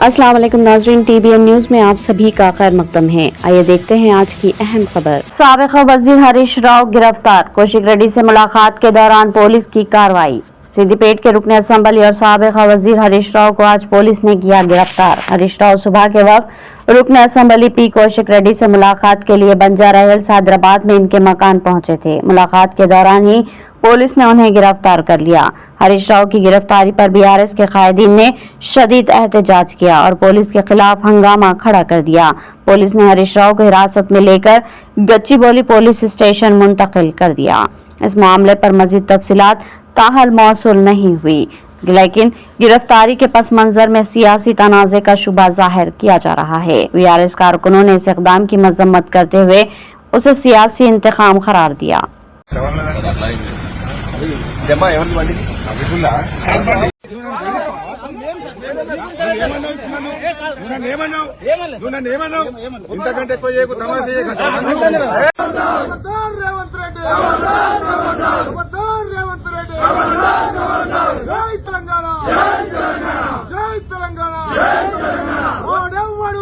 अस्सलाम वालेकुम नाज़रीन, TBN न्यूज में आप सभी का खैर मकदम है। आइए देखते हैं आज की अहम खबर। साबिक़ वज़ीर हरीश राव गिरफ्तार। कौशिक रेड्डी से मुलाकात के दौरान पुलिस की कार्रवाई। सिद्दीपेट के रुकन असम्बली और साबिक़ वज़ीर हरीश राव को आज पुलिस ने किया गिरफ्तार। हरीश राव सुबह के वक्त रुकन असम्बली पी कौशिक रेड्डी से मुलाकात के लिए बंजारा हिल्स हैदराबाद में इनके मकान पहुंचे थे। मुलाकात के दौरान ही पुलिस ने उन्हें गिरफ्तार कर लिया। हरीश राव की गिरफ्तारी पर BRS के कायदीन ने शदीद एहतजाज किया और पुलिस के खिलाफ हंगामा खड़ा कर दिया। पुलिस ने हरीश राव को हिरासत में लेकर गच्चीबौली पुलिस स्टेशन मुंतकिल कर दिया। इस मामले पर मजीद तफसीलात ताहल मौसूल नहीं हुई, लेकिन गिरफ्तारी के पस मंजर में सियासी तनाज़े का शुबा जाहिर किया जा रहा है। BRS कारकुनों ने इस इक़दाम की मजम्मत करते हुए उसे सियासी इंतकाम करार दिया। ఇంతకంటే ఎక్కువ తమాషా